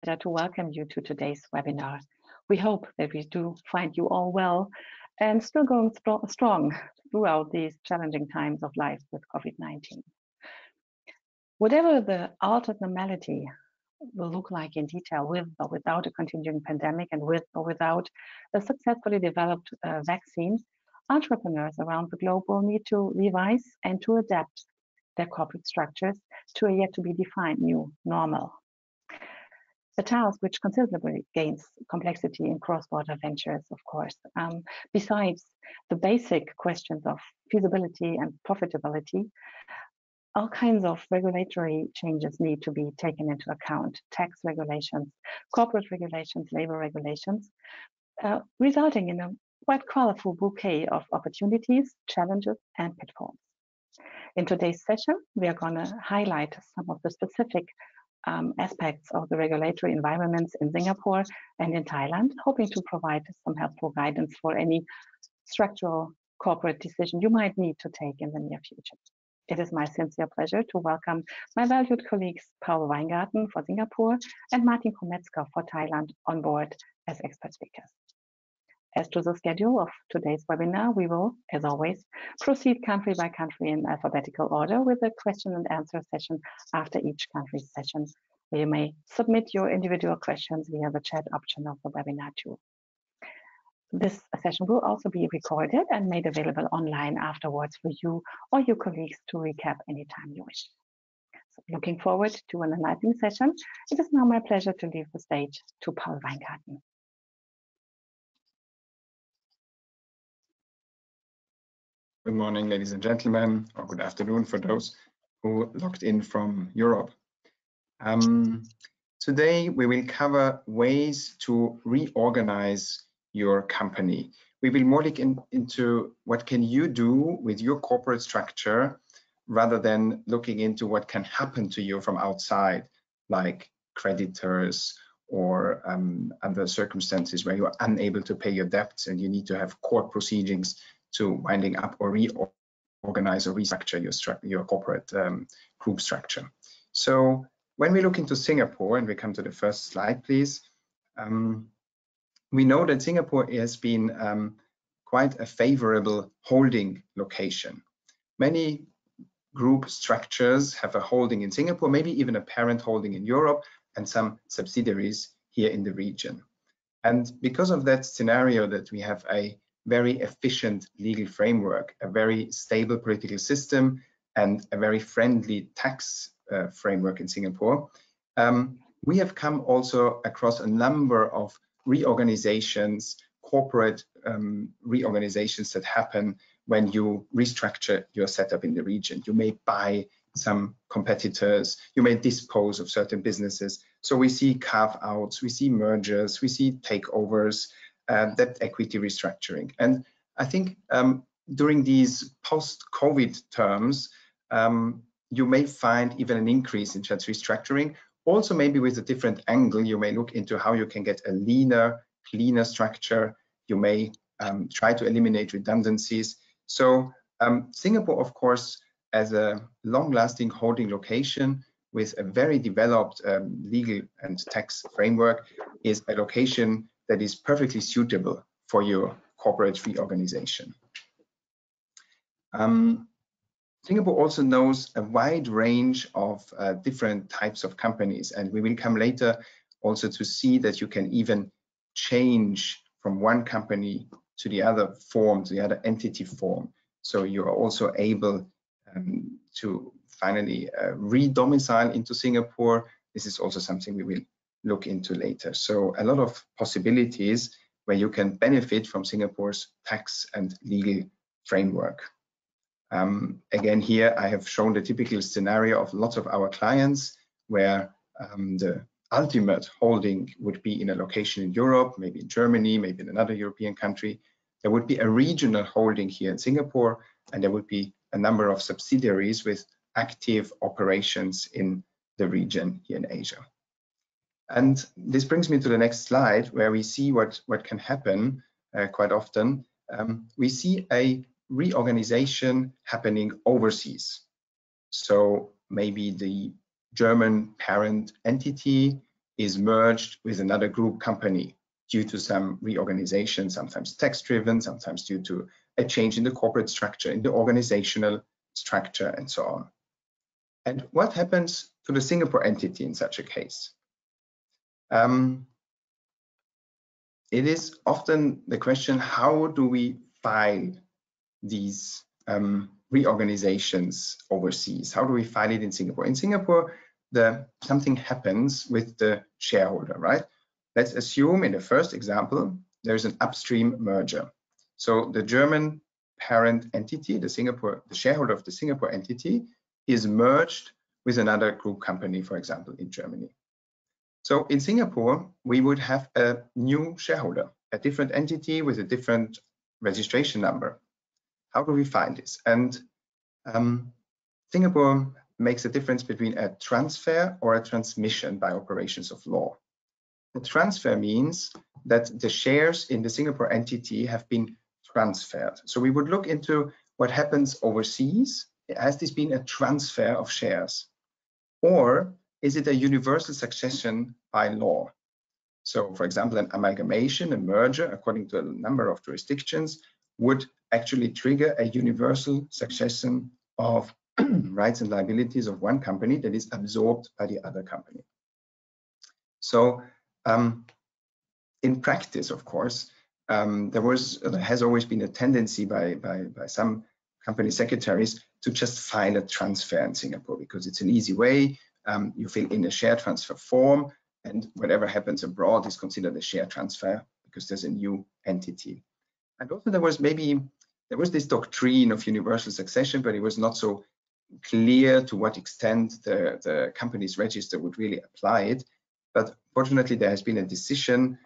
pleasure to welcome you to today's webinar. We hope that we do find you all well and still going strong throughout these challenging times of life with COVID-19. Whatever the altered normality will look like in detail, with or without a continuing pandemic and with or without a successfully developed vaccine, entrepreneurs around the globe will need to revise and to adapt their corporate structures to a yet to be defined new normal. A task which considerably gains complexity in cross-border ventures, of course. Besides the basic questions of feasibility and profitability, all kinds of regulatory changes need to be taken into account: tax regulations, corporate regulations, labor regulations, resulting in a quite colorful bouquet of opportunities, challenges, and pitfalls. In today's session, we are going to highlight some of the specific aspects of the regulatory environments in Singapore and in Thailand, hoping to provide some helpful guidance for any structural corporate decision you might need to take in the near future. It is my sincere pleasure to welcome my valued colleagues Paul Weingarten for Singapore and Martin Kometzka for Thailand on board as expert speakers. As to the schedule of today's webinar, we will, as always, proceed country by country in alphabetical order with a question and answer session after each country's session, where you may submit your individual questions via the chat option of the webinar tool. This session will also be recorded and made available online afterwards for you or your colleagues to recap anytime you wish. So looking forward to an enlightening session, it is now my pleasure to leave the stage to Paul Weingarten. Good morning, ladies and gentlemen, or good afternoon for those who logged in from Europe. Today, we will cover ways to reorganize your company. We will more look into what can you do with your corporate structure rather than looking into what can happen to you from outside, like creditors or other circumstances where you are unable to pay your debts and you need to have court proceedings to winding up or reorganize or restructure your corporate group structure. So when we look into Singapore, and we come to the first slide, please, we know that Singapore has been quite a favorable holding location. Many group structures have a holding in Singapore, maybe even a parent holding in Europe, and some subsidiaries here in the region. And because of that scenario, that we have a very efficient legal framework, a very stable political system, and a very friendly tax framework in Singapore, we have come also across a number of reorganizations, corporate reorganizations that happen when you restructure your setup in the region. You may buy some competitors, you may dispose of certain businesses. So we see carve-outs, we see mergers, we see takeovers, debt equity restructuring. And I think during these post-COVID terms, you may find even an increase in such restructuring. Also, maybe with a different angle, you may look into how you can get a leaner, cleaner structure. You may try to eliminate redundancies. So Singapore, of course, as a long-lasting holding location with a very developed legal and tax framework, is a location that is perfectly suitable for your corporate reorganization. Singapore also knows a wide range of different types of companies, and we will come later also to see that you can even change from one company to the other form, to the other entity form. So you are also able to finally redomicile into Singapore. This is also something we will look into later. So a lot of possibilities where you can benefit from Singapore's tax and legal framework. Again, here I have shown the typical scenario of lots of our clients where the ultimate holding would be in a location in Europe, maybe in Germany, maybe in another European country. There would be a regional holding here in Singapore, and there would be a number of subsidiaries with active operations in the region here in Asia. And this brings me to the next slide, where we see what can happen quite often. We see a reorganization happening overseas. So maybe the German parent entity is merged with another group company due to some reorganization, sometimes tax-driven, sometimes due to a change in the corporate structure, in the organizational structure, and so on. And what happens to the Singapore entity in such a case? It is often the question, how do we file these reorganizations overseas? How do we file it in Singapore? In Singapore, something happens with the shareholder, right? Let's assume in the first example, there's an upstream merger. So the German parent entity, the shareholder of the Singapore entity, is merged with another group company, for example, in Germany. So in Singapore, we would have a new shareholder, a different entity with a different registration number. How do we find this? And Singapore makes a difference between a transfer or a transmission by operations of law. The transfer means that the shares in the Singapore entity have been transferred. So we would look into what happens overseas. Has this been a transfer of shares? Or is it a universal succession by law? So, for example, an amalgamation, a merger, according to a number of jurisdictions, would actually trigger a universal succession of rights and liabilities of one company that is absorbed by the other company. So, in practice, of course, there has always been a tendency by some company secretaries to just file a transfer in Singapore because it's an easy way. You fill in a share transfer form, and whatever happens abroad is considered a share transfer because there's a new entity. And also there was this doctrine of universal succession, but it was not so clear to what extent the company's register would really apply it. But fortunately, there has been a decision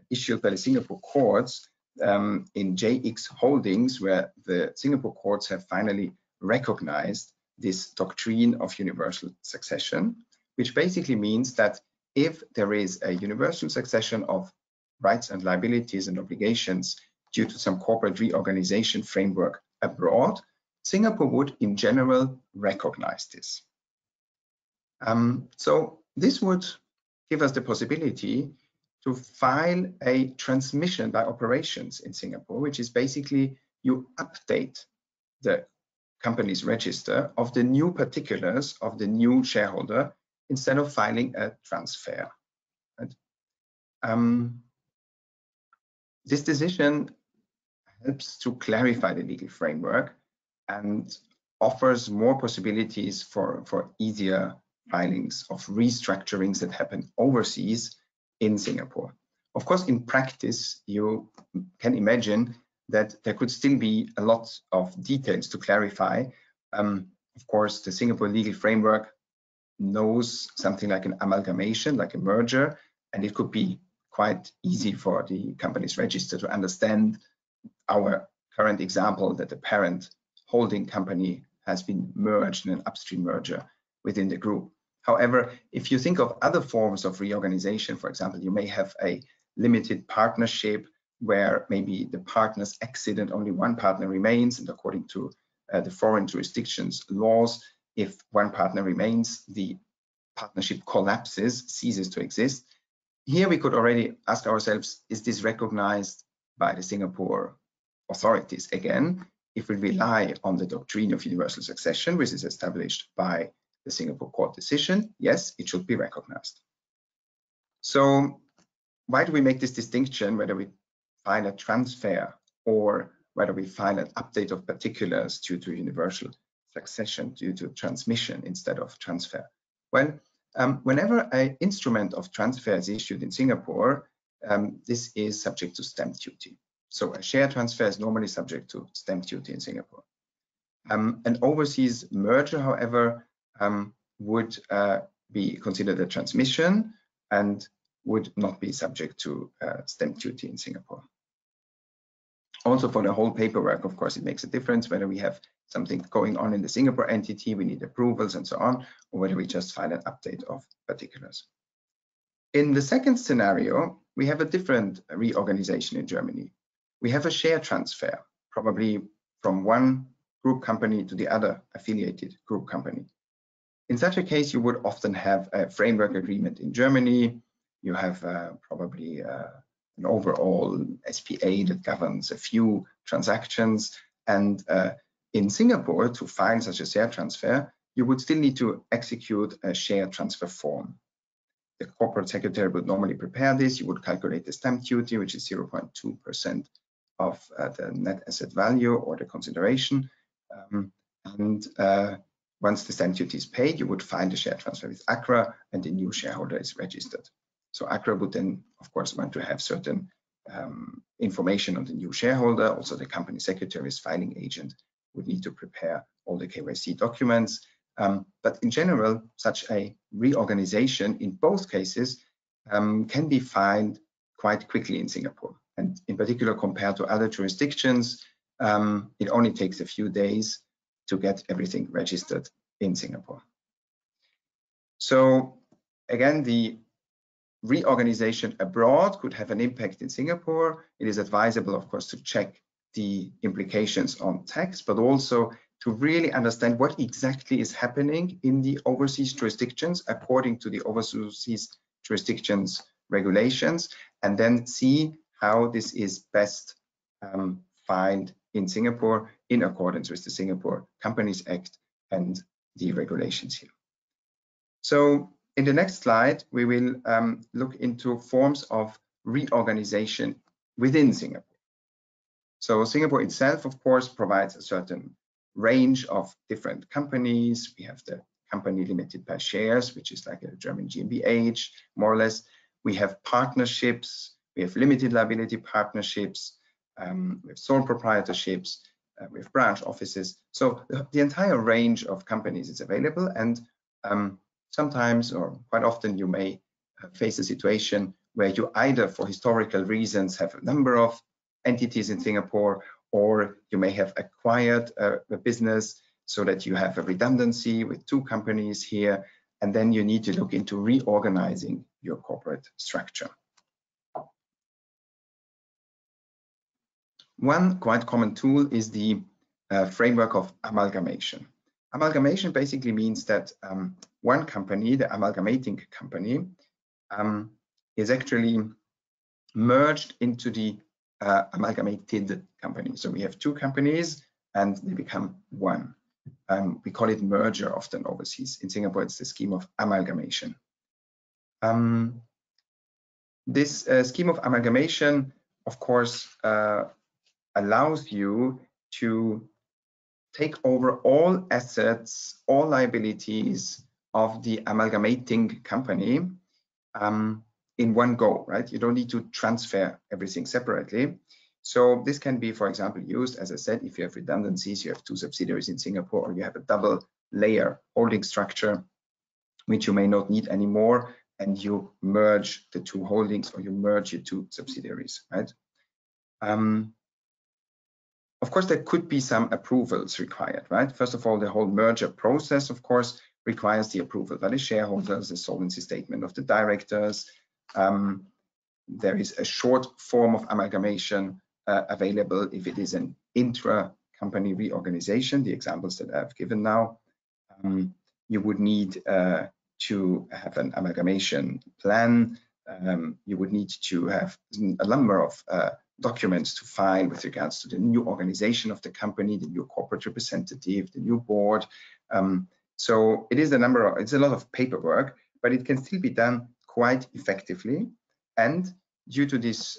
issued by the Singapore courts in JX Holdings, where the Singapore courts have finally recognized this doctrine of universal succession, which basically means that if there is a universal succession of rights and liabilities and obligations due to some corporate reorganization framework abroad, Singapore would in general recognize this. So this would give us the possibility to file a transmission by operations in Singapore, which is basically you update the company's register of the new particulars of the new shareholder instead of filing a transfer. Right? This decision helps to clarify the legal framework and offers more possibilities for easier filings of restructurings that happen overseas in Singapore. Of course, in practice, you can imagine that there could still be a lot of details to clarify. Of course, the Singapore legal framework knows something like an amalgamation, like a merger, and it could be quite easy for the company's register to understand our current example that the parent holding company has been merged in an upstream merger within the group. However, if you think of other forms of reorganization, for example, you may have a limited partnership where maybe the partners exit and only one partner remains, and according to the foreign jurisdictions laws, if one partner remains, the partnership collapses, ceases to exist. Here we could already ask ourselves, is this recognized by the Singapore authorities? Again, if we rely on the doctrine of universal succession, which is established by the Singapore court decision, yes, it should be recognized. So why do we make this distinction, whether we file a transfer or whether we file an update of particulars due to universal succession, due to transmission instead of transfer? Well, whenever an instrument of transfer is issued in Singapore, this is subject to stamp duty. So a share transfer is normally subject to stamp duty in Singapore. An overseas merger, however, would be considered a transmission and would not be subject to stamp duty in Singapore. Also, for the whole paperwork, of course, it makes a difference whether we have something going on in the Singapore entity, we need approvals and so on, or whether we just file an update of particulars. In the second scenario, we have a different reorganization in Germany. We have a share transfer, probably from one group company to the other affiliated group company. In such a case, you would often have a framework agreement in Germany you have probably an overall SPA that governs a few transactions. And in Singapore, to file such a share transfer, you would still need to execute a share transfer form. The corporate secretary would normally prepare this. You would calculate the stamp duty, which is 0.2% of the net asset value or the consideration. Once the stamp duty is paid, you would file the share transfer with ACRA and the new shareholder is registered. So ACRA would then, of course, want to have certain information on the new shareholder. Also, the company secretary's filing agent would need to prepare all the KYC documents. But in general, such a reorganization in both cases can be filed quite quickly in Singapore. And in particular, compared to other jurisdictions, it only takes a few days to get everything registered in Singapore. So again, the reorganization abroad could have an impact in Singapore. It is advisable, of course, to check the implications on tax, but also to really understand what exactly is happening in the overseas jurisdictions according to the overseas jurisdictions regulations, and then see how this is best filed in Singapore in accordance with the Singapore Companies Act and the regulations here. So in the next slide, we will look into forms of reorganization within Singapore. So Singapore itself, of course, provides a certain range of different companies. We have the company limited by shares, which is like a German GmbH, more or less. We have partnerships, we have limited liability partnerships, we have sole proprietorships, we have branch offices. So the entire range of companies is available, and sometimes or quite often you may face a situation where you either for historical reasons have a number of entities in Singapore, or you may have acquired a business so that you have a redundancy with two companies here, and then you need to look into reorganizing your corporate structure. One quite common tool is the framework of amalgamation. Amalgamation basically means that one company, the amalgamating company, is actually merged into the amalgamated company. So we have two companies and they become one. We call it merger often overseas. In Singapore, it's the scheme of amalgamation. This scheme of amalgamation, of course, allows you to take over all assets, all liabilities of the amalgamating company in one go, right? You don't need to transfer everything separately. So this can be, for example, used, as I said, if you have redundancies, you have two subsidiaries in Singapore, or you have a double layer holding structure, which you may not need anymore, and you merge the two holdings, or you merge your two subsidiaries, right? Of course, there could be some approvals required, right? First of all, the whole merger process, of course, requires the approval by the shareholders, the solvency statement of the directors. There is a short form of amalgamation available if it is an intra-company reorganization, the examples that I've given now. You would need to have an amalgamation plan. You would need to have a number of documents to file with regards to the new organization of the company, the new corporate representative, the new board. So it is it's a lot of paperwork, but it can still be done quite effectively. And due to this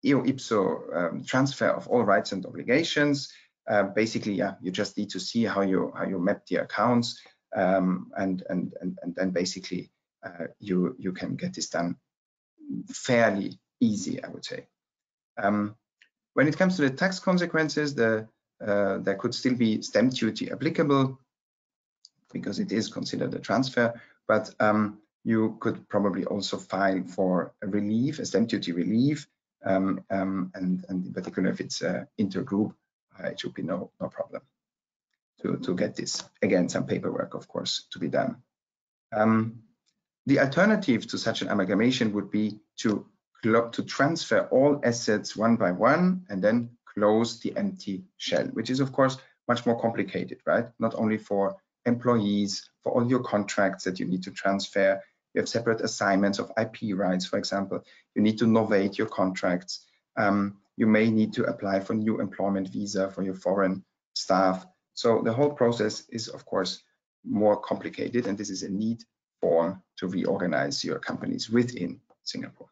eo ipso transfer of all rights and obligations, basically, yeah, you just need to see how you map the accounts, and then basically you can get this done fairly easy, I would say. When it comes to the tax consequences, there could still be stamp duty applicable because it is considered a transfer, but you could probably also file for a relief, a stamp duty relief, and in particular if it's intergroup, it should be no problem to get this. Again, some paperwork, of course, to be done. The alternative to such an amalgamation would be to transfer all assets one by one and then close the empty shell, which is, of course, much more complicated, right? Not only for employees, for all your contracts that you need to transfer, You have separate assignments of IP rights, for example. You need to novate your contracts. You may need to apply for new employment visa for your foreign staff. So the whole process is, of course, more complicated, and this is a need form to reorganize your companies within Singapore.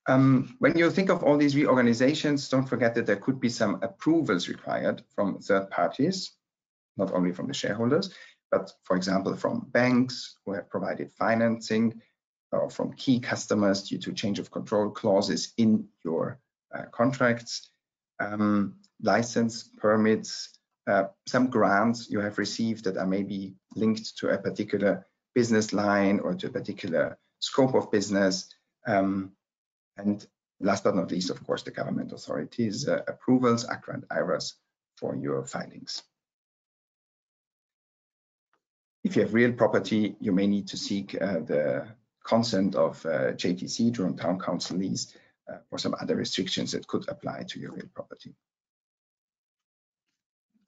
When you think of all these reorganizations, don't forget that there could be some approvals required from third parties, not only from the shareholders, but for example, from banks who have provided financing, or from key customers due to change of control clauses in your contracts, license permits, some grants you have received that are maybe linked to a particular business line or to a particular scope of business. And last but not least, of course, the government authorities' approvals, ACRA and IRAS, for your filings. If you have real property, you may need to seek the consent of JTC, Joint Town Council lease, or some other restrictions that could apply to your real property.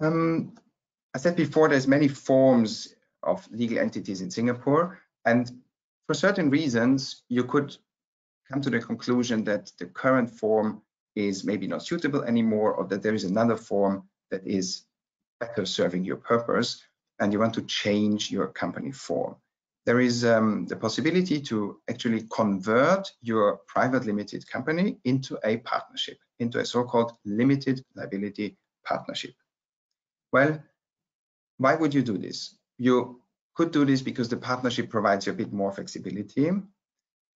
I said before, there's many forms of legal entities in Singapore, and for certain reasons, you could come to the conclusion that the current form is maybe not suitable anymore, or that there is another form that is better serving your purpose, and you want to change your company form. There is the possibility to actually convert your private limited company into a partnership, into a so-called limited liability partnership. Well, why would you do this? You could do this because the partnership provides you a bit more flexibility.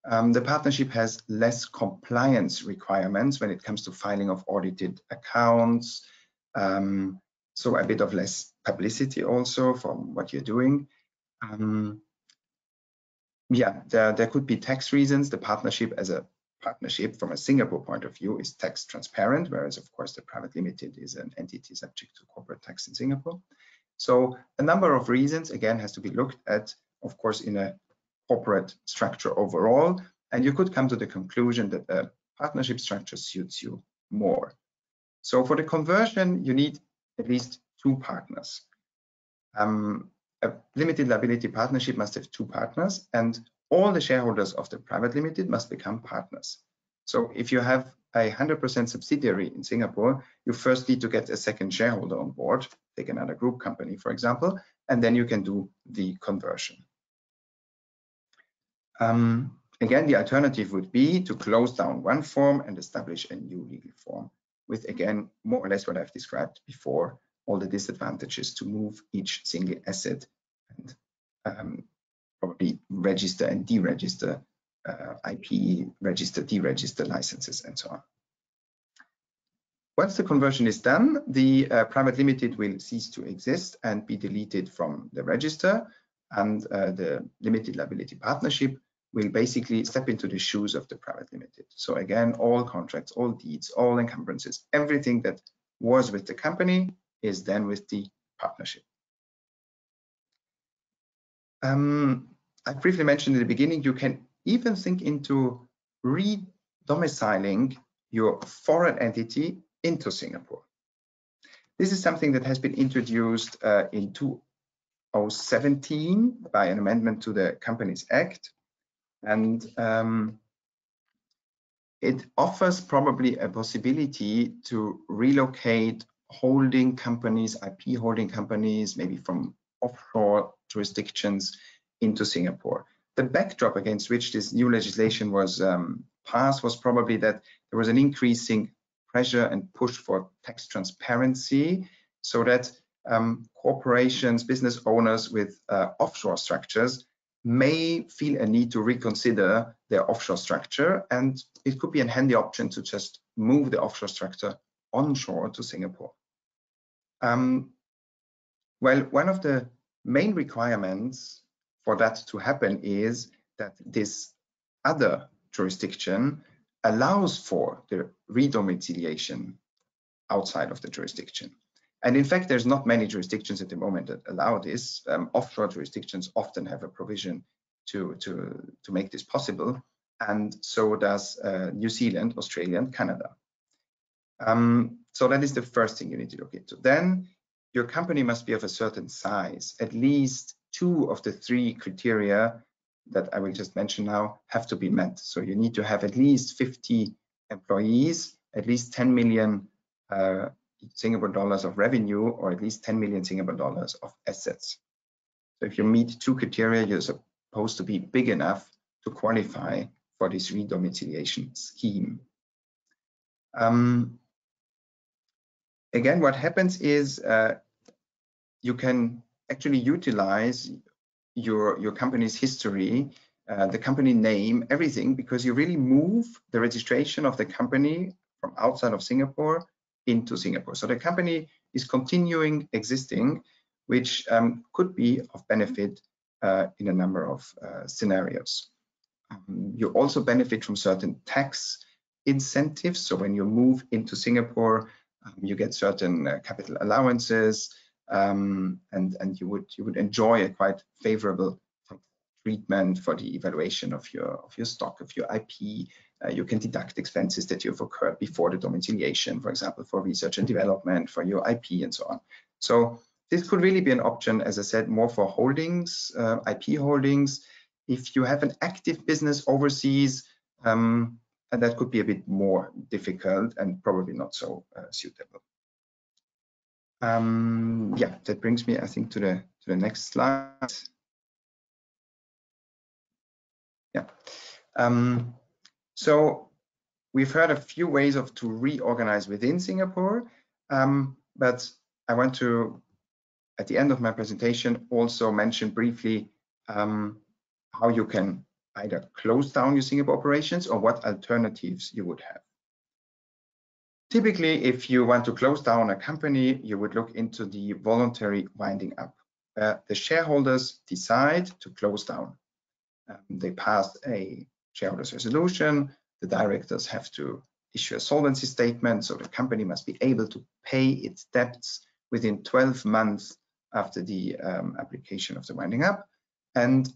The partnership has less compliance requirements when it comes to filing of audited accounts, so a bit of less publicity also from what you're doing. Yeah, there could be tax reasons. The partnership as a partnership from a Singapore point of view is tax transparent, whereas of course the private limited is an entity subject to corporate tax in Singapore. So a number of reasons, again, has to be looked at, of course, in a corporate structure overall, and you could come to the conclusion that the partnership structure suits you more. So for the conversion, you need at least two partners. A limited liability partnership must have two partners, and all the shareholders of the private limited must become partners. So if you have a 100% subsidiary in Singapore, you first need to get a second shareholder on board, take another group company, for example, and then you can do the conversion. Again, the alternative would be to close down one form and establish a new legal form with, again, more or less what I've described before, all the disadvantages to move each single asset and probably register and deregister IP, register, deregister licenses, and so on. Once the conversion is done, the private limited will cease to exist and be deleted from the register, and the limited liability partnership will basically step into the shoes of the private limited. So again, all contracts, all deeds, all encumbrances, everything that was with the company is then with the partnership. I briefly mentioned in the beginning, you can even think into redomiciling your foreign entity into Singapore. This is something that has been introduced in 2017 by an amendment to the Companies Act, and it offers probably a possibility to relocate holding companies, IP holding companies, maybe from offshore jurisdictions into Singapore. The backdrop against which this new legislation was passed was probably that there was an increasing pressure and push for tax transparency, so that corporations, business owners with offshore structures may feel a need to reconsider their offshore structure, and it could be a handy option to just move the offshore structure onshore to Singapore. Well, one of the main requirements for that to happen is that this other jurisdiction allows for the redomiciliation outside of the jurisdiction. And in fact, there's not many jurisdictions at the moment that allow this. Offshore jurisdictions often have a provision to make this possible, and so does New Zealand, Australia, and Canada. So that is the first thing you need to look into. Then your company must be of a certain size, at least 2 of the 3 criteria that I will just mention now have to be met. So you need to have at least 50 employees, at least 10 million Singapore dollars of revenue, or at least 10 million Singapore dollars of assets. So if you meet 2 criteria, you're supposed to be big enough to qualify for this redomiciliation scheme. Again, what happens is you can actually utilize your company's history, the company name, everything, because you really move the registration of the company from outside of Singapore into Singapore. So the company is continuing existing, which could be of benefit in a number of scenarios. You also benefit from certain tax incentives. So when you move into Singapore, you get certain capital allowances, and you would enjoy a quite favorable treatment for the evaluation of your stock, of your IP. You can deduct expenses that you've occurred before the domiciliation, for example, for research and development, for your IP and so on. So this could really be an option, as I said, more for holdings, IP holdings. If you have an active business overseas, and that could be a bit more difficult and probably not so suitable. Yeah, that brings me, I think, to the next slide. Yeah. So we've heard a few ways to reorganize within Singapore, but I want to, at the end of my presentation, also mention briefly how you can either close down your Singapore operations or what alternatives you would have. Typically, if you want to close down a company, you would look into the voluntary winding up. The shareholders decide to close down. They pass a shareholders resolution. The directors have to issue a solvency statement, so the company must be able to pay its debts within 12 months after the application of the winding up, and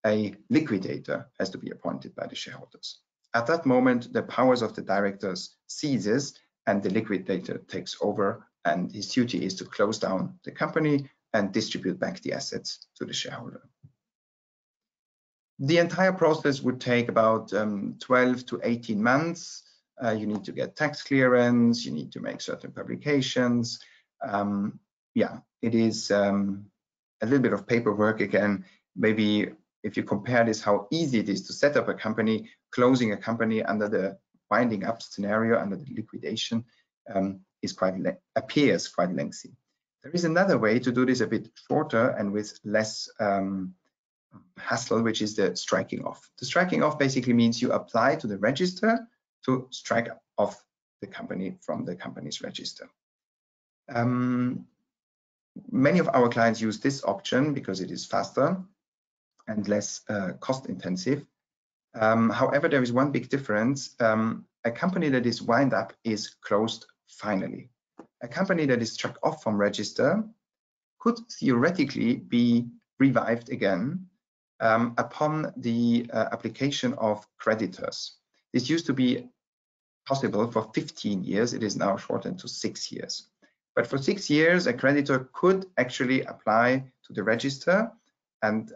a liquidator has to be appointed by the shareholders. At that moment, the powers of the directors ceases and the liquidator takes over, and his duty is to close down the company and distribute back the assets to the shareholder. The entire process would take about 12 to 18 months. You need to get tax clearance, you need to make certain publications. Yeah, it is a little bit of paperwork again. Maybe if you compare this, how easy it is to set up a company, closing a company under the winding up scenario, under the liquidation, appears quite lengthy. There is another way to do this a bit shorter and with less hassle, which is the striking off. The striking off basically means you apply to the register to strike off the company from the company's register. Many of our clients use this option because it is faster and less cost intensive. However, there is one big difference. A company that is wind up is closed finally. A company that is struck off from register could theoretically be revived again upon the application of creditors. This used to be possible for 15 years. It is now shortened to 6 years. But for 6 years, a creditor could actually apply to the register and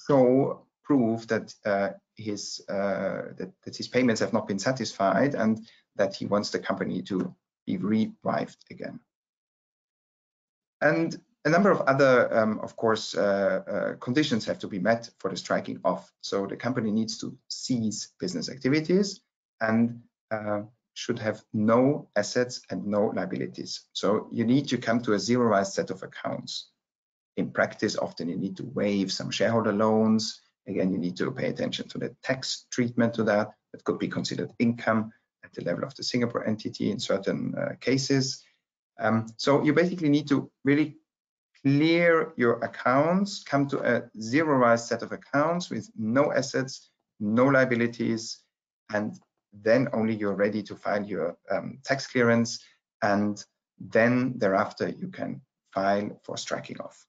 show proof that his payments have not been satisfied and that he wants the company to be revived again. And a number of other, of course, conditions have to be met for the striking off. So the company needs to cease business activities and should have no assets and no liabilities. So you need to come to a zeroized set of accounts. In practice, often you need to waive some shareholder loans. Again, you need to pay attention to the tax treatment to that. That could be considered income at the level of the Singapore entity in certain cases. So you basically need to really clear your accounts, come to a zeroized set of accounts with no assets, no liabilities, and then only you're ready to file your tax clearance, and then thereafter you can file for striking off.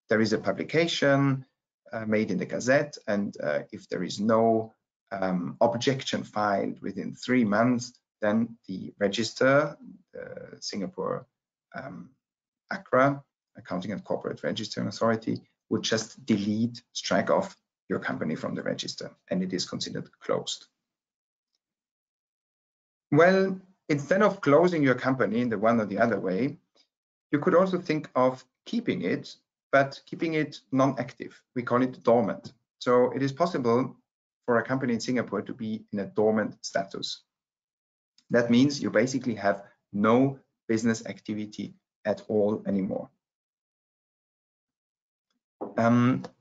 There is a publication made in the Gazette, and if there is no objection filed within 3 months, then the register, the Singapore ACRA, Accounting and Corporate Registering Authority would just delete, strike off your company from the register, and it is considered closed. Well, instead of closing your company in the one or the other way, you could also think of keeping it, but keeping it non-active. We call it dormant. So it is possible for a company in Singapore to be in a dormant status. That means you basically have no business activity at all anymore.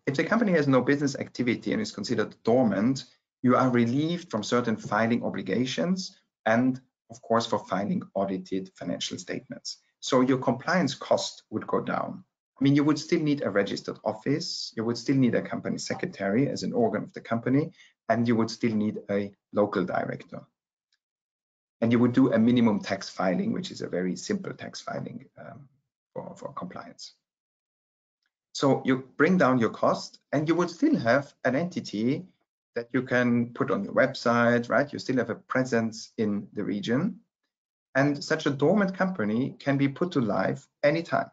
If the company has no business activity and is considered dormant, you are relieved from certain filing obligations and, of course, for filing audited financial statements. So your compliance cost would go down. I mean, you would still need a registered office, you would still need a company secretary as an organ of the company, and you would still need a local director. And you would do a minimum tax filing, which is a very simple tax filing for compliance. So you bring down your cost, and you would still have an entity that you can put on your website, right? You still have a presence in the region. And such a dormant company can be put to life anytime.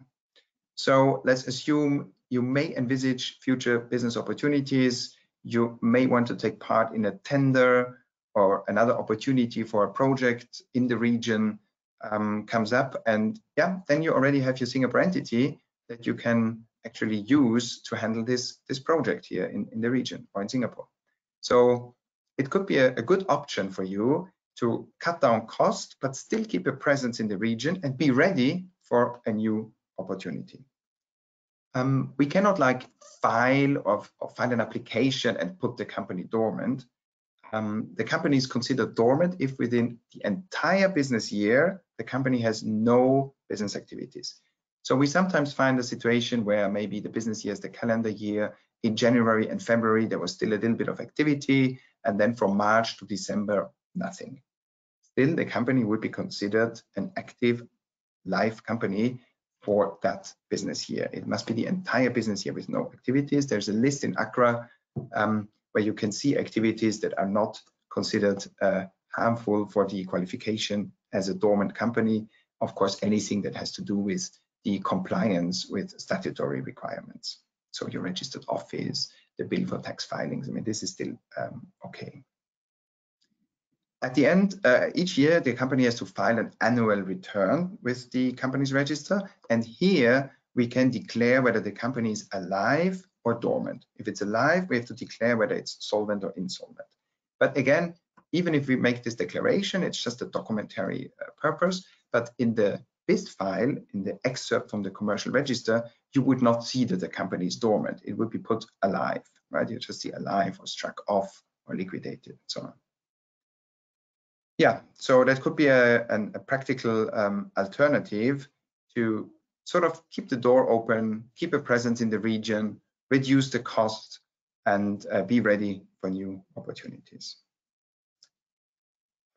So let's assume you may envisage future business opportunities. You may want to take part in a tender, or another opportunity for a project in the region comes up. And yeah, then you already have your Singapore entity that you can actually use to handle this project here in the region or in Singapore. So it could be a good option for you to cut down cost, but still keep a presence in the region and be ready for a new opportunity. We cannot like file or file an application and put the company dormant. The company is considered dormant if within the entire business year, the company has no business activities. So we sometimes find a situation where maybe the business year is the calendar year. In January and February, there was still a little bit of activity. And then from March to December, nothing. Still, the company would be considered an active live company for that business year. It must be the entire business year with no activities. There's a list in ACRA where you can see activities that are not considered harmful for the qualification as a dormant company. Of course, anything that has to do with the compliance with statutory requirements. So your registered office, the bill for tax filings, I mean, this is still okay. At the end, each year, the company has to file an annual return with the company's register. And here we can declare whether the company is alive or dormant. If it's alive, we have to declare whether it's solvent or insolvent. But again, even if we make this declaration, it's just a documentary purpose. But in the BIS file, in the excerpt from the commercial register, you would not see that the company is dormant. It would be put alive, right? You just see alive or struck off or liquidated and so on. Yeah, so that could be a practical alternative to sort of keep the door open, keep a presence in the region, reduce the cost, and be ready for new opportunities.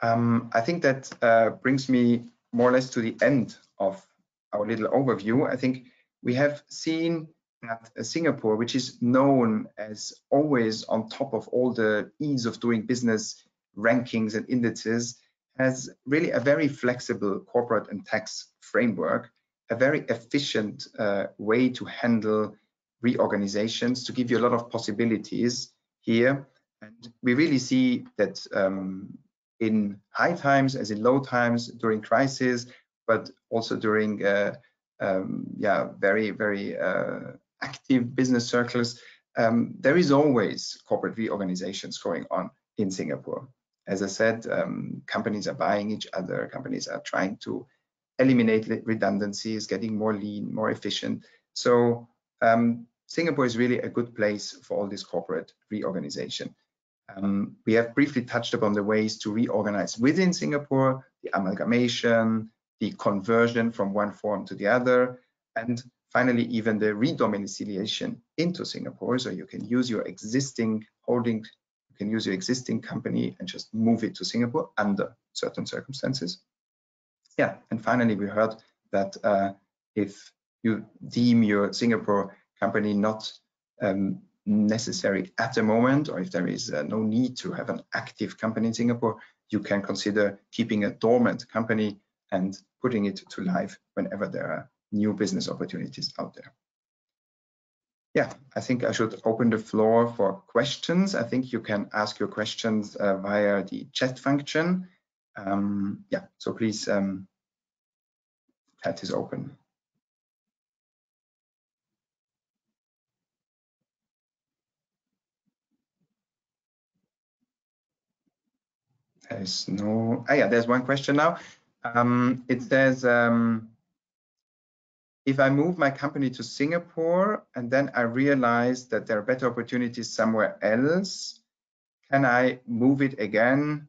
I think that brings me more or less to the end of our little overview. I think we have seen that Singapore, which is known as always on top of all the ease of doing business rankings and indices, has really a very flexible corporate and tax framework, a very efficient way to handle reorganizations, to give you a lot of possibilities here. And we really see that in high times as in low times, during crisis, but also during very, very active business circles, there is always corporate reorganizations going on in Singapore. As I said, companies are buying each other, companies are trying to eliminate redundancies, getting more lean, more efficient. So Singapore is really a good place for all this corporate reorganization. We have briefly touched upon the ways to reorganize within Singapore, the amalgamation, the conversion from one form to the other, and finally, even the redomiciliation into Singapore. So you can use your existing holding, you can use your existing company and just move it to Singapore under certain circumstances. Yeah, and finally, we heard that if you deem your Singapore company not necessary at the moment, or if there is no need to have an active company in Singapore, you can consider keeping a dormant company and putting it to life whenever there are new business opportunities out there. Yeah, I think I should open the floor for questions. I think you can ask your questions via the chat function. Yeah, so please, chat is open. There's no, yeah, there's one question now. It says, if I move my company to Singapore and then I realize that there are better opportunities somewhere else, can I move it again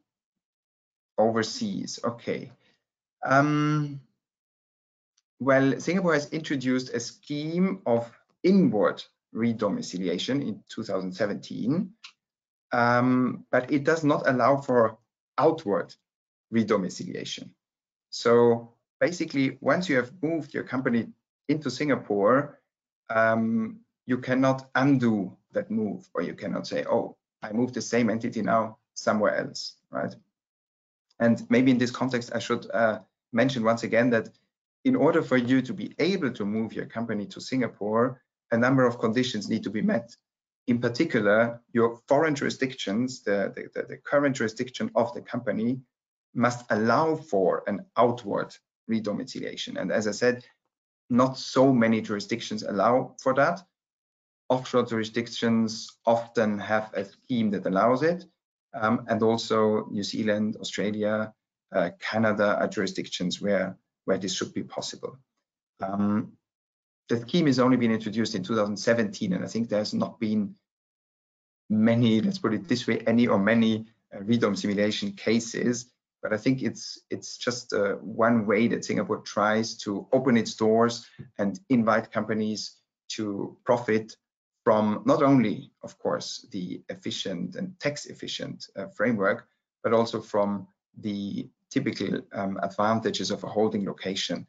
overseas? Okay. Well, Singapore has introduced a scheme of inward redomiciliation in 2017, but it does not allow for outward redomiciliation. So basically, once you have moved your company into Singapore, you cannot undo that move, or you cannot say, oh, I moved the same entity now somewhere else, right? And maybe in this context, I should mention once again that in order for you to be able to move your company to Singapore, a number of conditions need to be met. In particular, your foreign jurisdictions, the current jurisdiction of the company, must allow for an outward redomiciliation. And as I said, not so many jurisdictions allow for that. Offshore jurisdictions often have a scheme that allows it. And also New Zealand, Australia, Canada are jurisdictions where this should be possible. The scheme has only been introduced in 2017, and I think there's not been many, let's put it this way, any or many redomiciliation cases. But I think it's just one way that Singapore tries to open its doors and invite companies to profit from not only, of course, the efficient and tax-efficient framework, but also from the typical advantages of a holding location,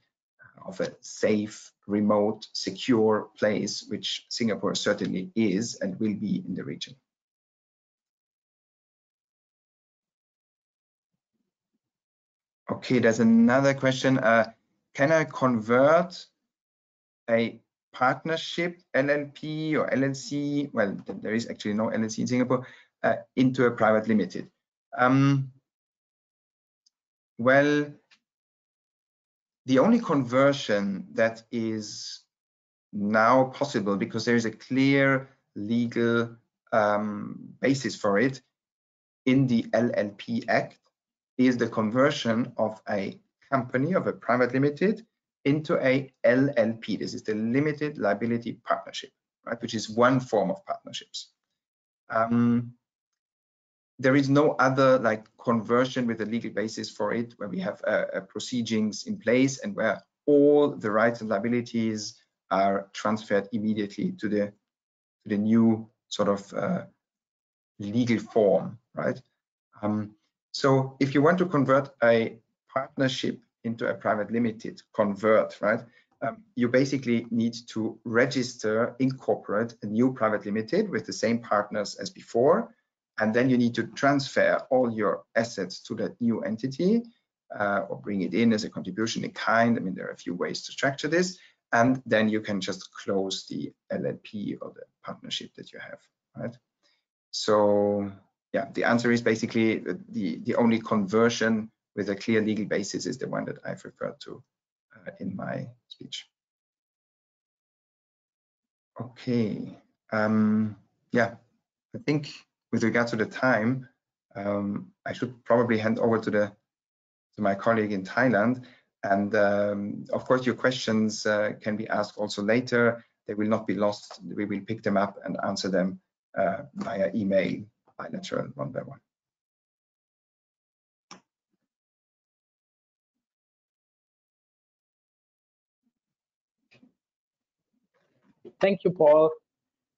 of a safe, remote, secure place, which Singapore certainly is and will be in the region. Okay, there's another question. Can I convert a partnership LLP or LLC, well, there is actually no LLC in Singapore, into a private limited? Well, the only conversion that is now possible, because there is a clear legal basis for it in the LLP Act, is the conversion of a company, of a private limited, into a LLP. This is the Limited Liability Partnership, right, which is one form of partnerships. There is no other like conversion with a legal basis for it, where we have proceedings in place and where all the rights and liabilities are transferred immediately to the new sort of legal form, right? So if you want to convert a partnership into a private limited, right? You basically need to register, incorporate a new private limited with the same partners as before, and then you need to transfer all your assets to that new entity or bring it in as a contribution in kind. I mean, there are a few ways to structure this, and then you can just close the LLP or the partnership that you have, right? So yeah, the answer is basically the only conversion with a clear legal basis is the one that I've referred to in my speech. Okay, yeah, I think with regard to the time, I should probably hand over to my colleague in Thailand. And of course, your questions can be asked also later. They will not be lost. We will pick them up and answer them via email, bilateral, one by one. Thank you, Paul.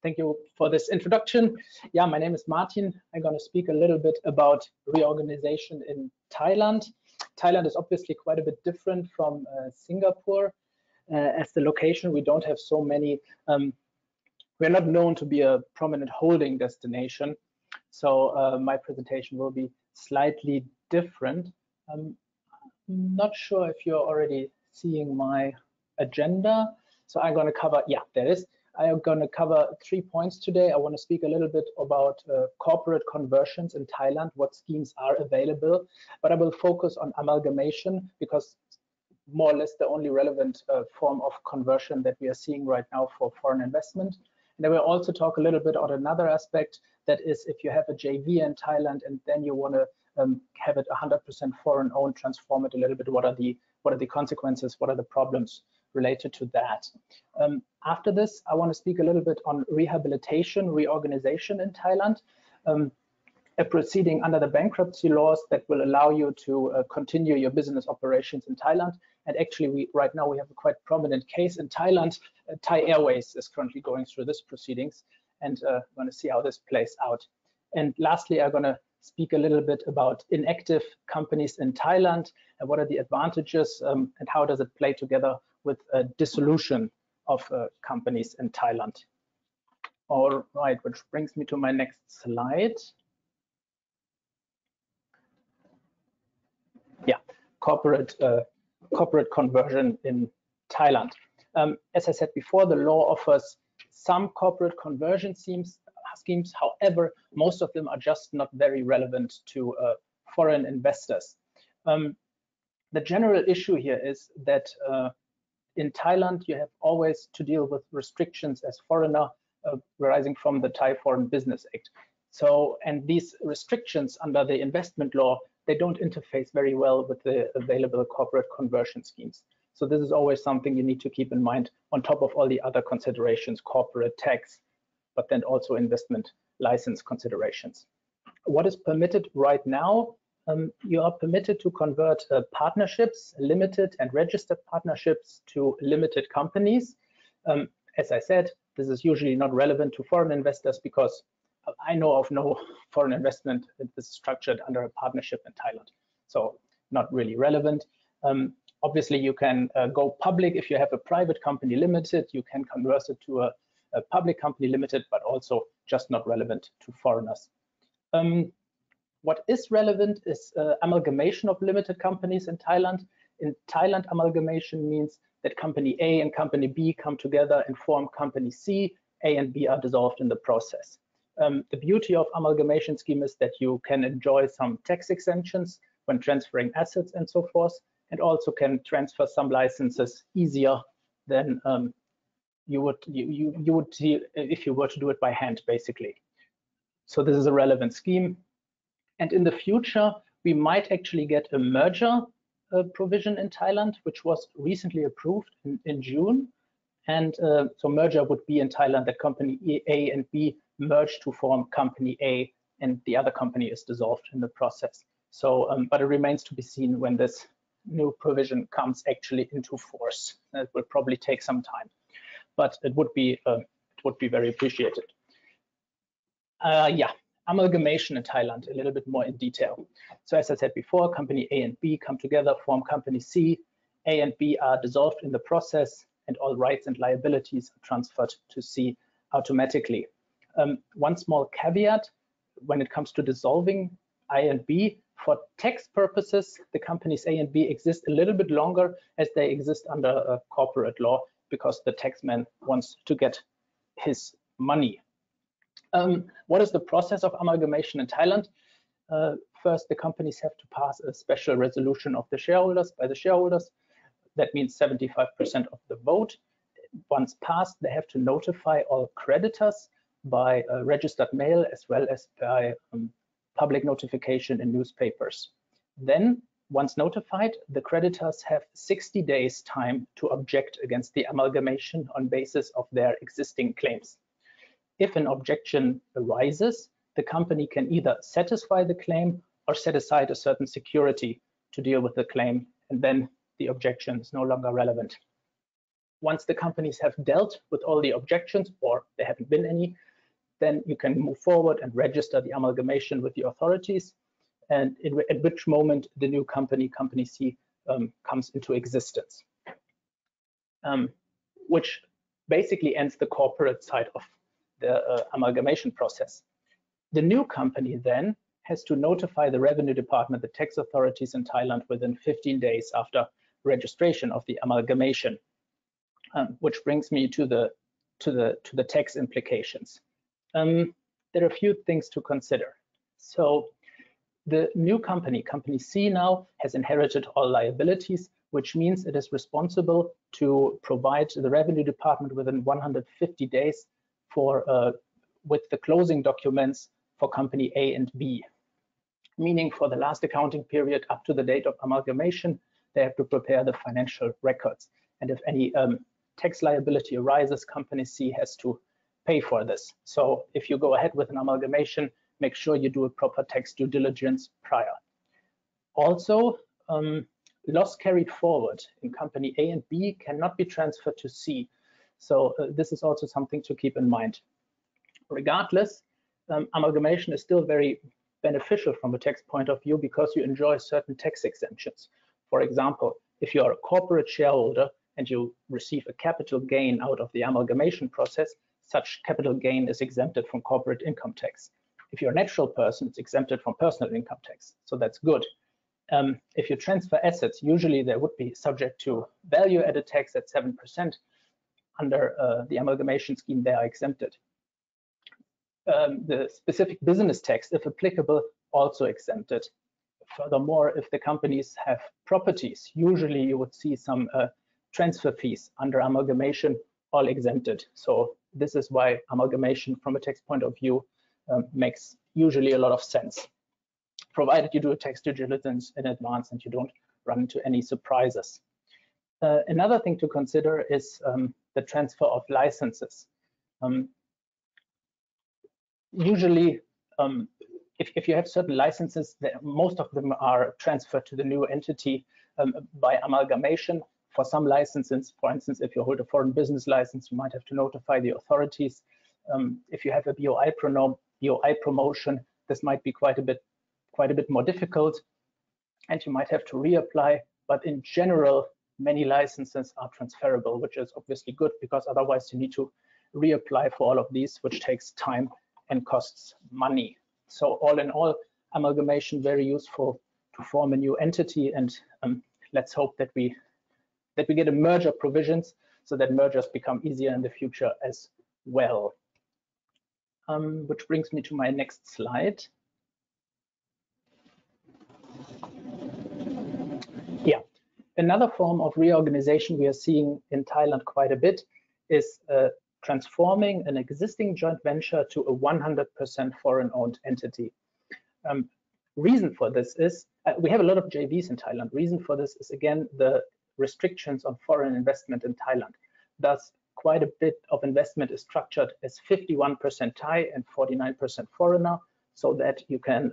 Thank you for this introduction. Yeah, my name is Martin. I'm going to speak a little bit about reorganization in Thailand. Thailand is obviously quite a bit different from Singapore. As the location, we don't have so many, we're not known to be a prominent holding destination. So my presentation will be slightly different. I'm not sure if you're already seeing my agenda. So I'm going to cover, yeah, there is. I'm going to cover 3 points today. I want to speak a little bit about corporate conversions in Thailand, what schemes are available, but I will focus on amalgamation because more or less the only relevant form of conversion that we are seeing right now for foreign investment. And I will also talk a little bit on another aspect, that is if you have a JV in Thailand and then you want to have it 100% foreign owned, transform it a little bit, what are the consequences, what are the problems related to that. After this, I want to speak a little bit on rehabilitation, reorganization in Thailand, a proceeding under the bankruptcy laws that will allow you to continue your business operations in Thailand. And actually, right now we have a quite prominent case in Thailand. Thai Airways is currently going through this proceedings, and we're going to see how this plays out. And lastly, I'm going to speak a little bit about inactive companies in Thailand and what are the advantages and how does it play together with a dissolution of companies in Thailand. All right, which brings me to my next slide. Yeah, corporate conversion in Thailand. As I said before, the law offers some corporate conversion schemes. However, most of them are just not very relevant to foreign investors. The general issue here is that in Thailand, you have always to deal with restrictions as foreigner arising from the Thai Foreign Business Act. So, and these restrictions under the investment law, they don't interface very well with the available corporate conversion schemes. So this is always something you need to keep in mind on top of all the other considerations, corporate tax, but then also investment license considerations. What is permitted right now? You are permitted to convert partnerships, limited and registered partnerships to limited companies. As I said, this is usually not relevant to foreign investors because I know of no foreign investment that is structured under a partnership in Thailand. So not really relevant. Obviously, you can go public if you have a private company limited. You can convert it to a public company limited, but also just not relevant to foreigners. What is relevant is amalgamation of limited companies in Thailand. In Thailand, amalgamation means that company A and company B come together and form company C. A and B are dissolved in the process. The beauty of amalgamation scheme is that you can enjoy some tax exemptions when transferring assets and so forth, and also can transfer some licenses easier than you would if you were to do it by hand, basically. So this is a relevant scheme. And in the future, we might actually get a merger provision in Thailand, which was recently approved in June. And so merger would be in Thailand that company A and B merge to form company A, and the other company is dissolved in the process. So, but it remains to be seen when this new provision comes actually into force. It will probably take some time, but it would be very appreciated. Yeah. Amalgamation in Thailand, a little bit more in detail. So as I said before, company A and B come together, form company C. A and B are dissolved in the process, and all rights and liabilities are transferred to C automatically. One small caveat, when it comes to dissolving A and B, for tax purposes, the companies A and B exist a little bit longer as they exist under a corporate law, because the taxman wants to get his money. What is the process of amalgamation in Thailand? First, the companies have to pass a special resolution of the shareholders by the shareholders. That means 75% of the vote. Once passed, they have to notify all creditors by registered mail as well as by public notification in newspapers. Then, once notified, the creditors have 60 days time to object against the amalgamation on basis of their existing claims. If an objection arises, the company can either satisfy the claim or set aside a certain security to deal with the claim, and then the objection is no longer relevant. Once the companies have dealt with all the objections, or there haven't been any, then you can move forward and register the amalgamation with the authorities, and at which moment the new company, company C, comes into existence, which basically ends the corporate side of the amalgamation process. The new company then has to notify the revenue department, the tax authorities in Thailand, within 15 days after registration of the amalgamation. which brings me to the tax implications. There are a few things to consider. So the new company C now, has inherited all liabilities, which means it is responsible to provide the revenue department within 150 days with the closing documents for company A and B. Meaning for the last accounting period up to the date of amalgamation, they have to prepare the financial records. And if any tax liability arises, company C has to pay for this. So if you go ahead with an amalgamation, make sure you do a proper tax due diligence prior. Also, loss carried forward in company A and B cannot be transferred to C. So this is also something to keep in mind. Regardless, amalgamation is still very beneficial from a tax point of view because you enjoy certain tax exemptions. For example, if you are a corporate shareholder and you receive a capital gain out of the amalgamation process, such capital gain is exempted from corporate income tax. If you're a natural person, it's exempted from personal income tax, so that's good. If you transfer assets, usually they would be subject to value-added tax at 7%. Under the amalgamation scheme, they are exempted. The specific business tax, if applicable, also exempted. Furthermore, if the companies have properties, usually you would see some transfer fees under amalgamation, all exempted. So this is why amalgamation from a tax point of view makes usually a lot of sense, provided you do a tax due diligence in advance and you don't run into any surprises. Another thing to consider is the transfer of licenses. Usually, if you have certain licenses, most of them are transferred to the new entity by amalgamation. For some licenses, for instance, if you hold a foreign business license, you might have to notify the authorities. If you have a BOI promotion, this might be quite a bit more difficult, and you might have to reapply. But in general, many licenses are transferable, which is obviously good because otherwise you need to reapply for all of these, which takes time and costs money. So all in all, amalgamation very useful to form a new entity, and let's hope that we get a merger provisions so that mergers become easier in the future as well. Which brings me to my next slide. Yeah, another form of reorganization we are seeing in Thailand quite a bit is transforming an existing joint venture to a 100% foreign-owned entity. Reason for this is, we have a lot of JVs in Thailand. Reason for this is, again, the restrictions on foreign investment in Thailand. Thus, quite a bit of investment is structured as 51% Thai and 49% foreigner, so that you can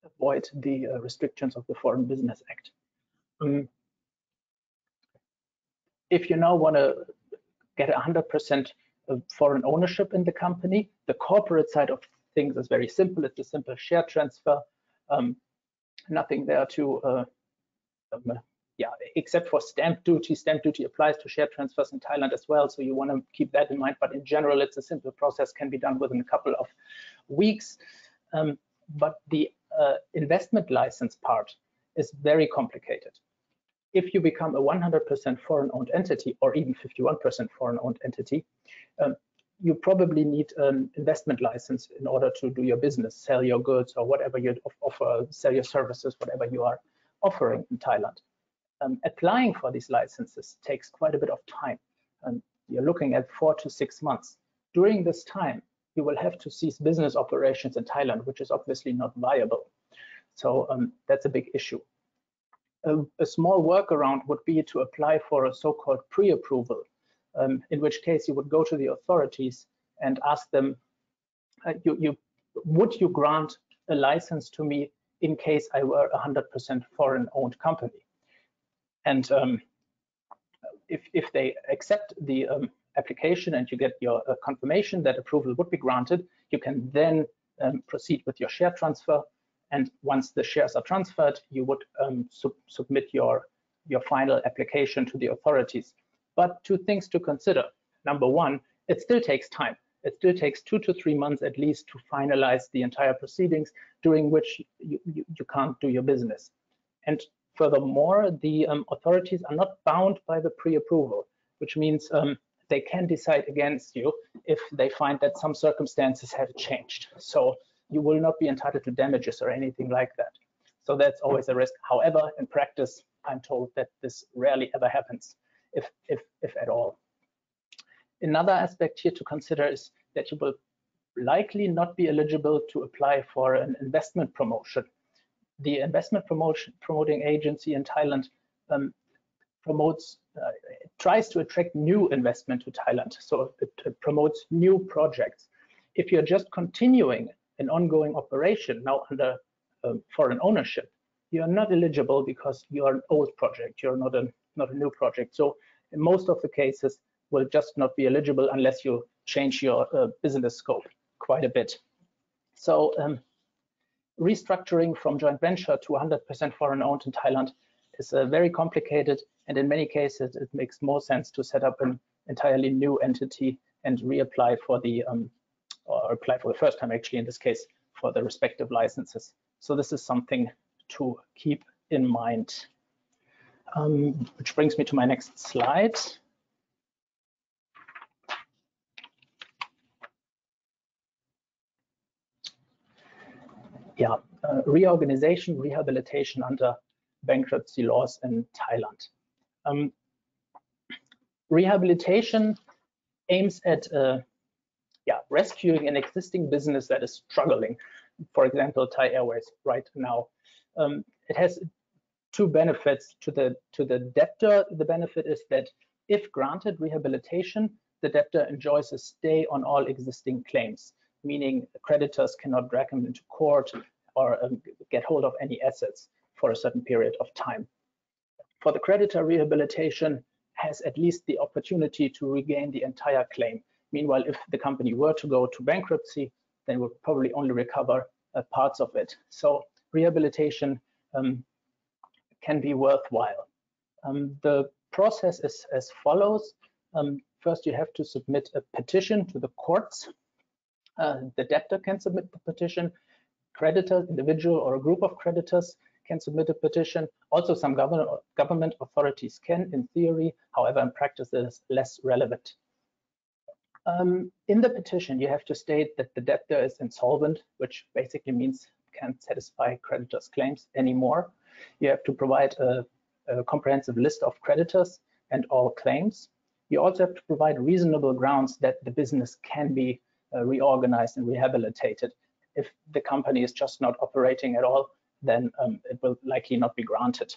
avoid the restrictions of the Foreign Business Act. If you now want to get 100% foreign ownership in the company, the corporate side of things is very simple. It's a simple share transfer. Nothing there to yeah, except for stamp duty. Stamp duty applies to share transfers in Thailand as well, so you want to keep that in mind. But in general, it's a simple process, can be done within a couple of weeks. But the investment license part is very complicated. If you become a 100% foreign-owned entity, or even 51% foreign-owned entity, you probably need an investment license in order to do your business, sell your goods or whatever you offer, sell your services, whatever you are offering in Thailand. Applying for these licenses takes quite a bit of time. You're looking at 4 to 6 months. During this time, you will have to cease business operations in Thailand, which is obviously not viable. So that's a big issue. A small workaround would be to apply for a so-called pre-approval, in which case you would go to the authorities and ask them, would you grant a license to me in case I were a 100% foreign-owned company? And if they accept the application and you get your confirmation that approval would be granted, you can then proceed with your share transfer. And once the shares are transferred, you would submit your final application to the authorities. But 2 things to consider. Number 1, it still takes time. It still takes 2 to 3 months at least to finalize the entire proceedings, during which you can't do your business. And furthermore, the authorities are not bound by the pre-approval, which means they can decide against you if they find that some circumstances have changed. So you will not be entitled to damages or anything like that. So that's always a risk. However, in practice, I'm told that this rarely ever happens, if at all. Another aspect here to consider is that you will likely not be eligible to apply for an investment promotion. The investment promoting agency in Thailand tries to attract new investment to Thailand. So it promotes new projects. If you're just continuing an ongoing operation now under foreign ownership, you're not eligible because you're an old project. You're not a new project. So in most of the cases, will just not be eligible unless you change your business scope quite a bit. So restructuring from joint venture to 100% foreign owned in Thailand is very complicated, and in many cases it makes more sense to set up an entirely new entity and reapply for the or apply for the first time, actually in this case, for the respective licenses. So this is something to keep in mind. Which brings me to my next slide. Yeah, reorganization, rehabilitation under bankruptcy laws in Thailand. Rehabilitation aims at rescuing an existing business that is struggling. For example, Thai Airways right now. It has two benefits to the debtor. The benefit is that if granted rehabilitation, the debtor enjoys a stay on all existing claims, meaning creditors cannot drag him into court or get hold of any assets for a certain period of time. For the creditor, rehabilitation has at least the opportunity to regain the entire claim. Meanwhile, if the company were to go to bankruptcy, then we'll probably only recover parts of it. So rehabilitation can be worthwhile. The process is as follows. First, you have to submit a petition to the courts. The debtor can submit the petition. Creditors, individual or a group of creditors can submit a petition. Also, some government authorities can, in theory. However, in practice, it is less relevant. In the petition, you have to state that the debtor is insolvent, which basically means can't satisfy creditors' claims anymore. You have to provide a comprehensive list of creditors and all claims. You also have to provide reasonable grounds that the business can be reorganized and rehabilitated. If the company is just not operating at all, then it will likely not be granted.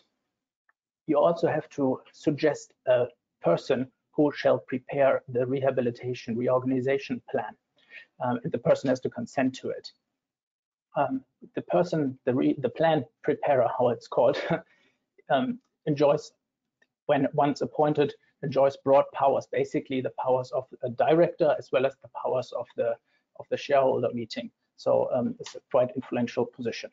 You also have to suggest a person who shall prepare the rehabilitation reorganization plan. And the person has to consent to it. The person, the plan preparer, how it's called, enjoys, when once appointed, enjoys broad powers, basically the powers of a director as well as the powers of the shareholder meeting. So it's a quite influential position.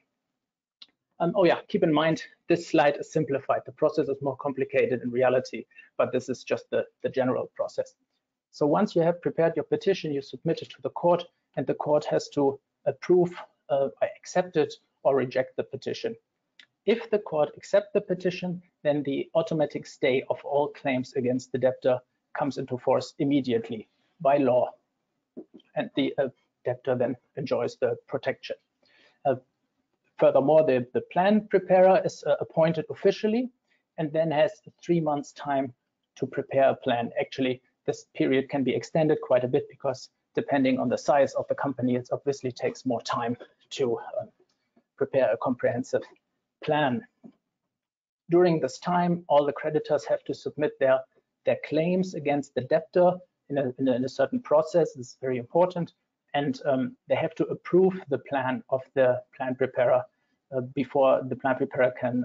Oh yeah, keep in mind, this slide is simplified. The process is more complicated in reality, but this is just the general process. So once you have prepared your petition, you submit it to the court, and the court has to approve, accept it, or reject the petition. If the court accepts the petition, then the automatic stay of all claims against the debtor comes into force immediately by law, and the debtor then enjoys the protection. Furthermore, the plan preparer is appointed officially and then has 3 months' time to prepare a plan. Actually, this period can be extended quite a bit because depending on the size of the company, it obviously takes more time to prepare a comprehensive plan. During this time, all the creditors have to submit their claims against the debtor in a certain process. This is very important. And they have to approve the plan of the plan preparer before the plan preparer can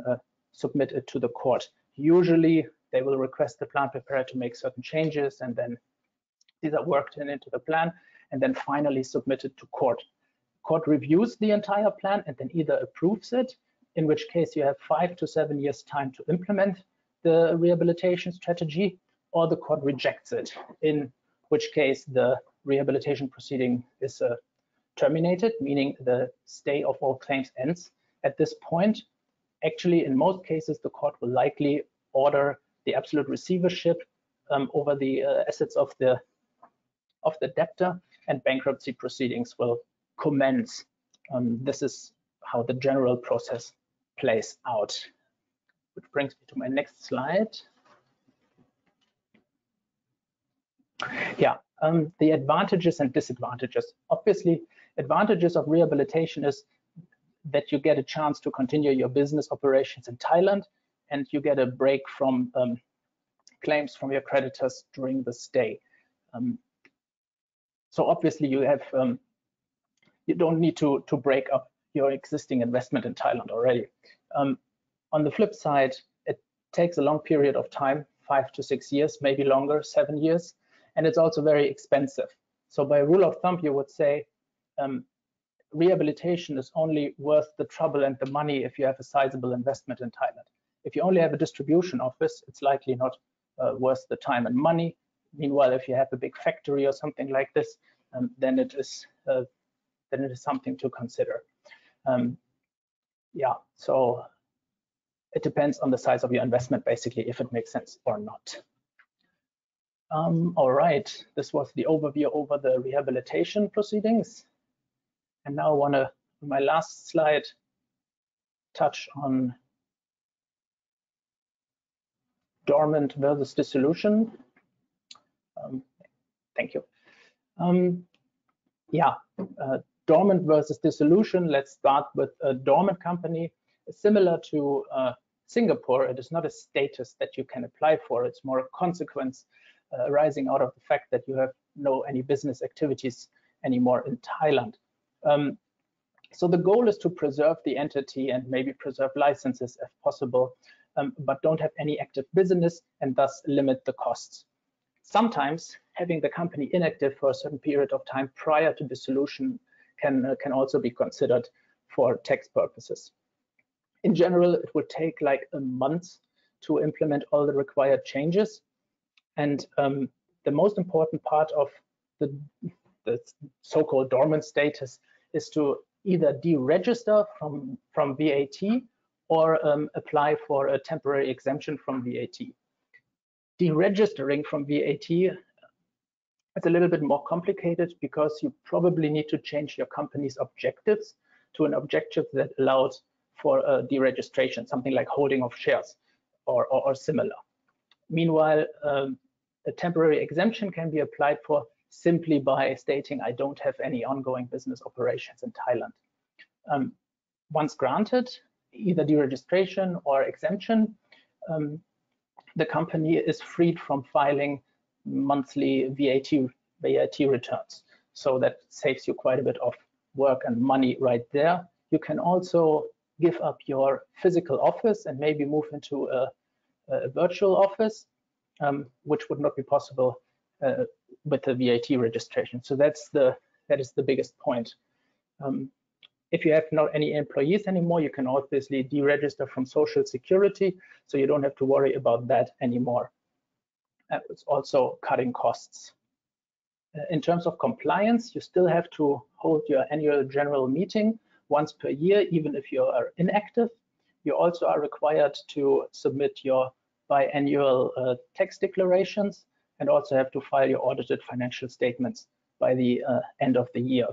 submit it to the court. Usually, they will request the plan preparer to make certain changes, and then these are worked into the plan, and then finally submitted to court. Court reviews the entire plan and then either approves it, in which case you have 5 to 7 years time to implement the rehabilitation strategy, or the court rejects it, in which case the rehabilitation proceeding is terminated, meaning the stay of all claims ends at this point. Actually, in most cases, the court will likely order the absolute receivership over the assets of the debtor, and bankruptcy proceedings will commence. This is how the general process plays out. Which brings me to my next slide. Yeah, the advantages and disadvantages. Obviously, advantages of rehabilitation is that you get a chance to continue your business operations in Thailand, and you get a break from claims from your creditors during the stay. So obviously you have you don't need to break up your existing investment in Thailand already. On the flip side, it takes a long period of time, 5 to 6 years, maybe longer, 7 years, and it's also very expensive. So by rule of thumb, you would say rehabilitation is only worth the trouble and the money if you have a sizable investment in Thailand. If you only have a distribution office, it's likely not worth the time and money. Meanwhile, if you have a big factory or something like this, then it is something to consider. Yeah, so it depends on the size of your investment, basically, if it makes sense or not. All right, this was the overview over the rehabilitation proceedings. And now I want to, on my last slide, touch on dormant versus dissolution. Thank you. Dormant versus dissolution. Let's start with a dormant company. Similar to Singapore, it is not a status that you can apply for. It's more a consequence arising out of the fact that you have any business activities anymore in Thailand. So the goal is to preserve the entity and maybe preserve licenses if possible, but don't have any active business and thus limit the costs. Sometimes having the company inactive for a certain period of time prior to dissolution can also be considered for tax purposes. In general, it would take like a month to implement all the required changes. And the most important part of the so-called dormant status is to either deregister from VAT or apply for a temporary exemption from VAT. Deregistering from VAT is a little bit more complicated because you probably need to change your company's objectives to an objective that allows for a deregistration, something like holding of shares or similar. Meanwhile, a temporary exemption can be applied for simply by stating I don't have any ongoing business operations in Thailand. Once granted, either deregistration or exemption, the company is freed from filing monthly VAT returns. So that saves you quite a bit of work and money right there. You can also give up your physical office and maybe move into a virtual office, which would not be possible with the VAT registration. So that is the biggest point. If you have not any employees anymore, you can obviously deregister from Social Security, so you don't have to worry about that anymore. It's also cutting costs. In terms of compliance, you still have to hold your annual general meeting once per year, even if you are inactive. You also are required to submit your biannual tax declarations and also have to file your audited financial statements by the end of the year.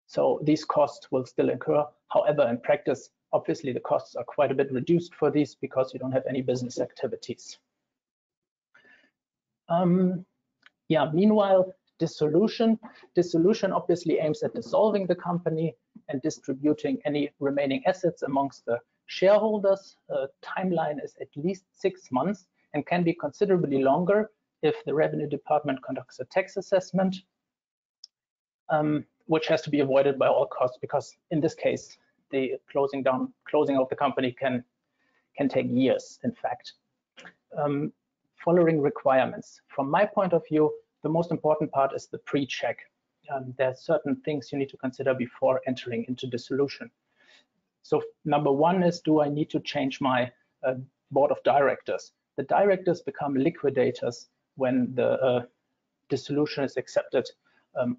So these costs will still incur. However, in practice, obviously the costs are quite a bit reduced for these because you don't have any business activities. Meanwhile, dissolution obviously aims at dissolving the company and distributing any remaining assets amongst the shareholders. Timeline is at least 6 months and can be considerably longer if the Revenue Department conducts a tax assessment, which has to be avoided by all costs, because in this case, the closing of the company can take years, in fact. Following requirements. From my point of view, the most important part is the pre-check. There are certain things you need to consider before entering into dissolution. So number one is, do I need to change my board of directors? The directors become liquidators when the dissolution is accepted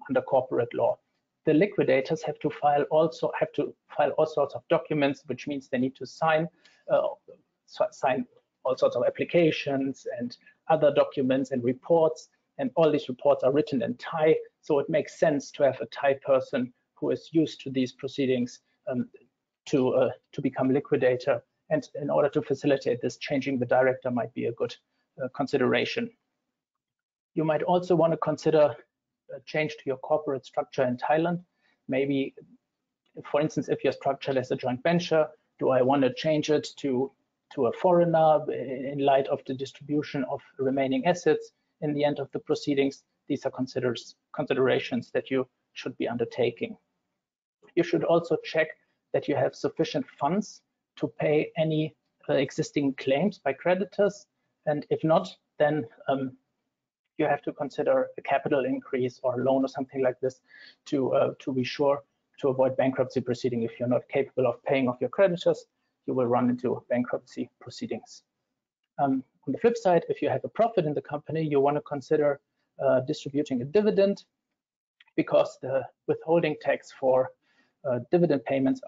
under corporate law. The liquidators have to file all sorts of documents, which means they need to sign all sorts of applications and other documents and reports, and all these reports are written in Thai, so it makes sense to have a Thai person who is used to these proceedings to become liquidator. And in order to facilitate this, changing the director might be a good consideration. You might also want to consider a change to your corporate structure in Thailand. Maybe, for instance, if you're structured as a joint venture, do I want to change it to a foreigner in light of the distribution of remaining assets in the end of the proceedings? These are considerations that you should be undertaking. You should also check that you have sufficient funds to pay any existing claims by creditors, and if not, then you have to consider a capital increase or a loan or something like this to be sure to avoid bankruptcy proceeding. If you're not capable of paying off your creditors, you will run into bankruptcy proceedings. On the flip side, if you have a profit in the company, you want to consider distributing a dividend, because the withholding tax for dividend payments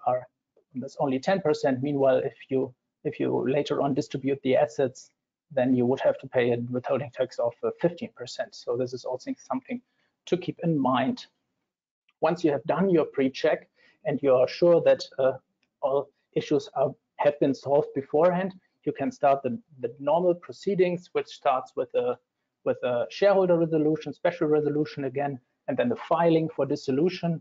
that's only 10%. Meanwhile, if you later on distribute the assets, then you would have to pay a withholding tax of 15%. So this is also something to keep in mind. Once you have done your pre-check and you are sure that all issues have been solved beforehand, you can start the normal proceedings, which starts with a shareholder resolution, special resolution again, and then the filing for dissolution.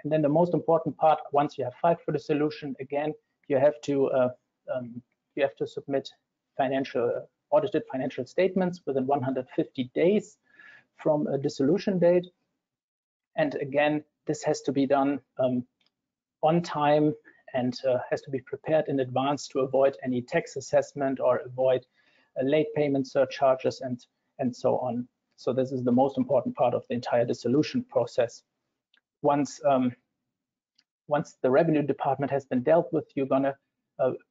And then the most important part, once you have filed for dissolution, again, you have to submit audited financial statements within 150 days from a dissolution date. And again, this has to be done on time and has to be prepared in advance to avoid any tax assessment or avoid late payment surcharges and so on. So this is the most important part of the entire dissolution process. Once the revenue department has been dealt with, you're going to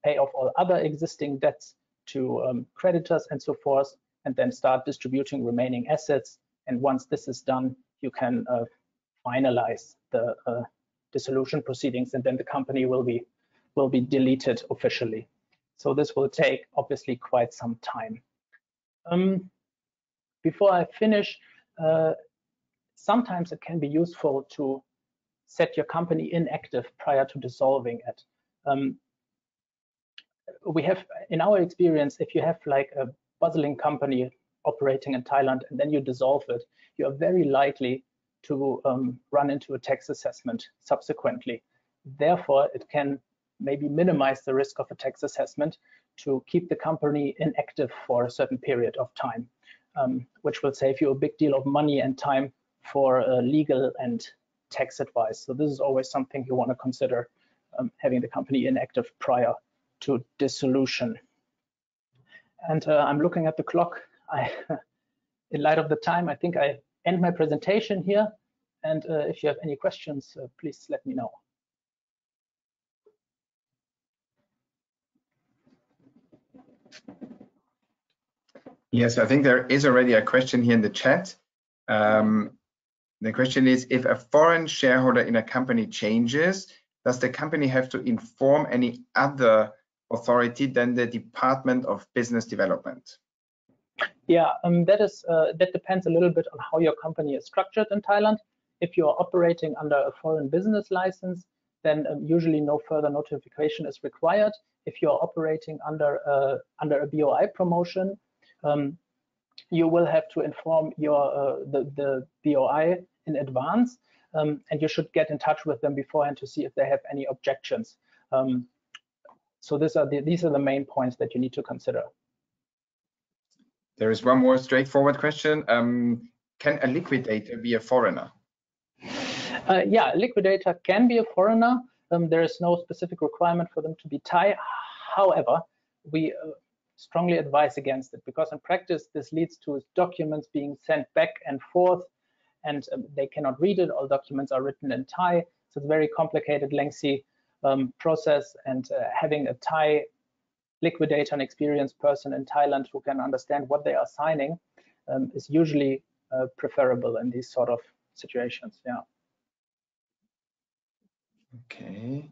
pay off all other existing debts to creditors and so forth, and then start distributing remaining assets. And once this is done, you can finalize the dissolution proceedings, and then the company will be deleted officially. So this will take obviously quite some time. Before I finish, sometimes it can be useful to set your company inactive prior to dissolving it. We have, in our experience, if you have like a bustling company operating in Thailand and then you dissolve it, you are very likely to run into a tax assessment subsequently. Therefore, it can maybe minimize the risk of a tax assessment to keep the company inactive for a certain period of time, which will save you a big deal of money and time for legal and tax advice. So this is always something you want to consider, having the company inactive prior to dissolution. And I'm looking at the clock. In light of the time, I think I end my presentation here. And if you have any questions, please let me know. Yes, I think there is already a question here in the chat. The question is, if a foreign shareholder in a company changes, does the company have to inform any other authority than the Department of Business Development? Yeah, that depends a little bit on how your company is structured in Thailand. If you are operating under a foreign business license, then usually no further notification is required. If you are operating under a BOI promotion, you will have to inform the BOI in advance, and you should get in touch with them beforehand to see if they have any objections. So these are the main points that you need to consider. There is one more straightforward question. Can a liquidator be a foreigner? Yeah, a liquidator can be a foreigner. There is no specific requirement for them to be Thai. However, we strongly advise against it, because in practice this leads to documents being sent back and forth, and they cannot read it. All documents are written in Thai, so it's a very complicated, lengthy process, and having a Thai liquidator, an experienced person in Thailand who can understand what they are signing is usually preferable in these sort of situations. Yeah. Okay.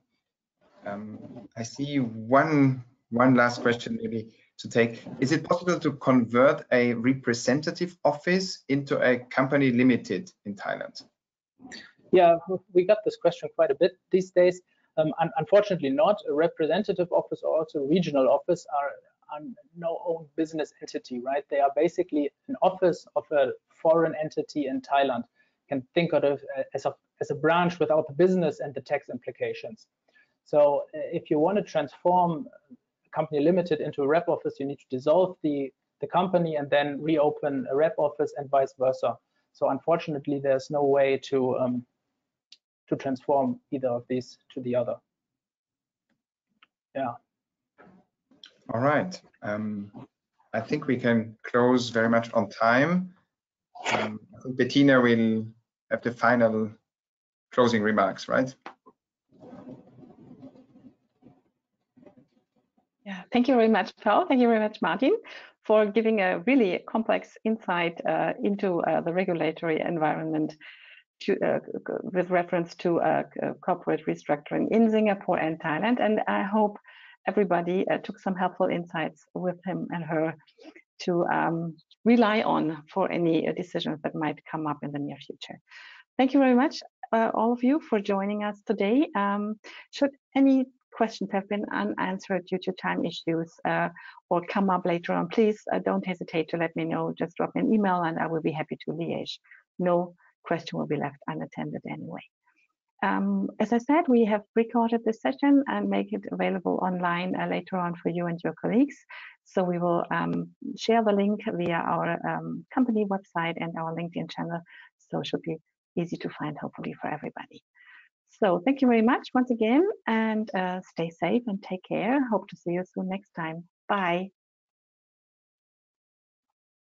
I see one last question maybe. to take. Is it possible to convert a representative office into a company limited in Thailand? Yeah, we got this question quite a bit these days. Unfortunately not. A representative office or also regional office are no own business entity, right? They are basically an office of a foreign entity in Thailand. You can think of it as a branch without the business and the tax implications. So if you want to transform a company limited into a rep office, you need to dissolve the company and then reopen a rep office and vice versa. So unfortunately, there's no way to transform either of these to the other. Yeah. All right. I think we can close very much on time. I think Bettina will have the final closing remarks, right? Yeah, thank you very much, Paul. Thank you very much, Martin, for giving a really complex insight into the regulatory environment with reference to corporate restructuring in Singapore and Thailand. And I hope everybody took some helpful insights with him and her to rely on for any decisions that might come up in the near future. Thank you very much, all of you, for joining us today. Should any questions have been unanswered due to time issues or come up later on, please don't hesitate to let me know. Just drop me an email and I will be happy to liaise. No question will be left unattended anyway. As I said, we have recorded this session and make it available online later on for you and your colleagues. So we will share the link via our company website and our LinkedIn channel. So it should be easy to find, hopefully, for everybody. So thank you very much once again, and stay safe and take care. Hope to see you soon next time. Bye.